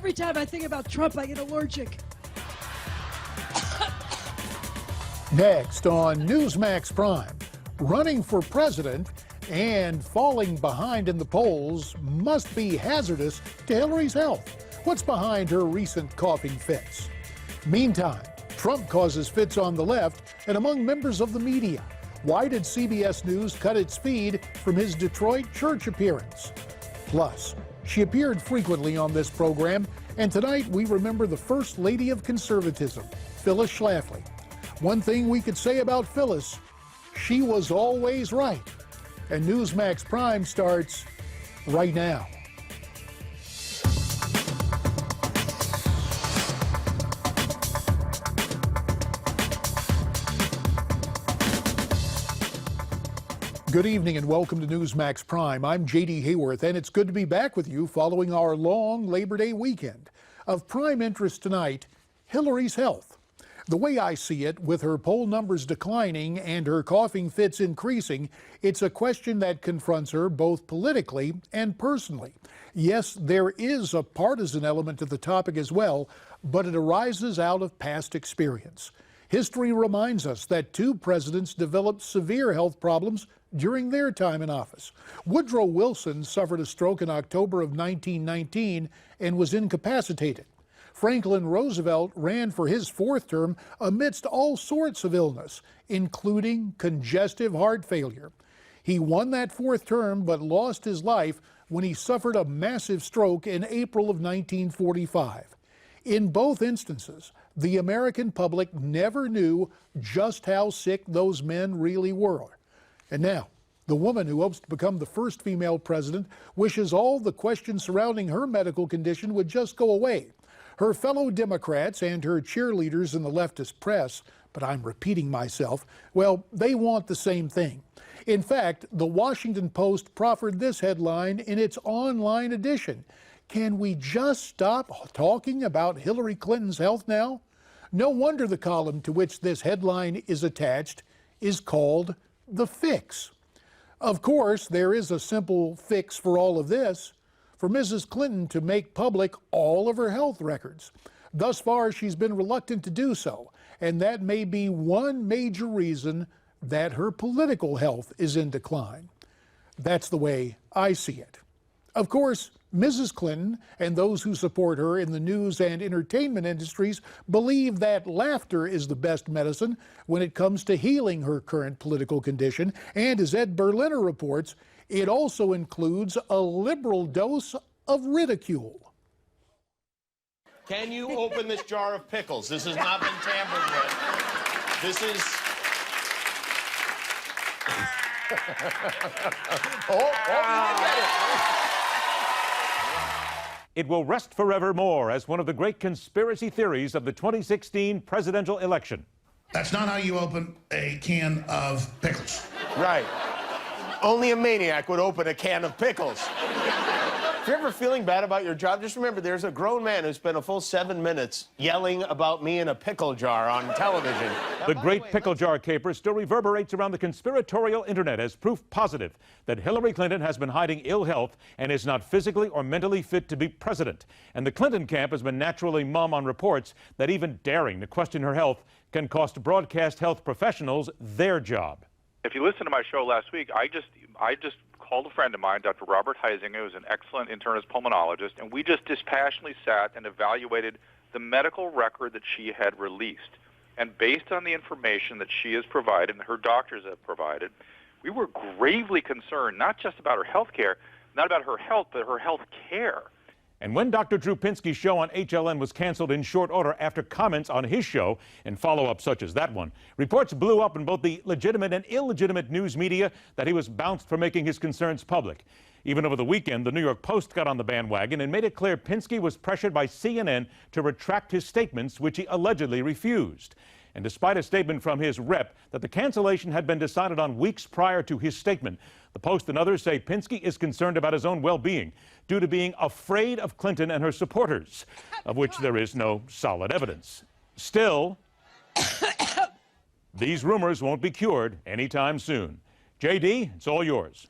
Every time I think about Trump, I get allergic. Next on Newsmax Prime, running for president and falling behind in the polls must be hazardous to Hillary's health. What's behind her recent coughing fits? Meantime, Trump causes fits on the left and among members of the media. Why did CBS News cut its feed from his Detroit church appearance? Plus, she appeared frequently on this program, and tonight we remember the First Lady of Conservatism, Phyllis Schlafly. One thing we could say about Phyllis, she was always right. And Newsmax Prime starts right now. Good evening and welcome to Newsmax Prime. I'm J.D. Hayworth, and it's good to be back with you following our long Labor Day weekend. Of prime interest tonight, Hillary's health. The way I see it, with her poll numbers declining and her coughing fits increasing, it's a question that confronts her both politically and personally. Yes, there is a partisan element to the topic as well, but it arises out of past experience. History reminds us that two presidents developed severe health problems during their time in office. Woodrow Wilson suffered a stroke in October of 1919 and was incapacitated. Franklin Roosevelt ran for his fourth term amidst all sorts of illness, including congestive heart failure. He won that fourth term but lost his life when he suffered a massive stroke in April of 1945. In both instances, the American public never knew just how sick those men really were. And now, the woman who hopes to become the first female president wishes all the questions surrounding her medical condition would just go away. Her fellow Democrats and her cheerleaders in the leftist press, but I'm repeating myself, well, they want the same thing. In fact, the Washington Post proffered this headline in its online edition. Can we just stop talking about Hillary Clinton's health now? No wonder the column to which this headline is attached is called The Fix. Of course, there is a simple fix for all of this: for Mrs. Clinton to make public all of her health records. Thus far, she's been reluctant to do so, and that may be one major reason that her political health is in decline. That's the way I see it. Of course, Mrs. Clinton and those who support her in the news and entertainment industries believe that laughter is the best medicine when it comes to healing her current political condition, and as Ed Berliner reports, it also includes a liberal dose of ridicule. Can you open this jar of pickles? This has not been tampered with. This is... you get it. It will rest forevermore as one of the great conspiracy theories of the 2016 presidential election. That's not how you open a can of pickles. Right. Only a maniac would open a can of pickles. If you're ever feeling bad about your job, just remember there's a grown man who spent a full 7 minutes yelling about me in a pickle jar on television. The great pickle jar caper still reverberates around the conspiratorial internet as proof positive that Hillary Clinton has been hiding ill health and is not physically or mentally fit to be president. And the Clinton camp has been naturally mum on reports that even daring to question her health can cost broadcast health professionals their job. If you listened to my show last week, I just called a friend of mine, Dr. Robert Heisinger, who's an excellent internist pulmonologist, and we just dispassionately sat and evaluated the medical record that she had released. And based on the information that she has provided and her doctors have provided, we were gravely concerned, not just about her health care, not about her health, but her health care. And when Dr. Drew Pinsky's show on HLN was canceled in short order after comments on his show and follow-up such as that one, reports blew up in both the legitimate and illegitimate news media that he was bounced for making his concerns public. Even over the weekend, the New York Post got on the bandwagon and made it clear Pinsky was pressured by CNN to retract his statements, which he allegedly refused. And despite a statement from his rep that the cancellation had been decided on weeks prior to his statement, the Post and others say Pinsky is concerned about his own well-being due to being afraid of Clinton and her supporters, of which there is no solid evidence. Still, these rumors won't be cured anytime soon. J.D., it's all yours.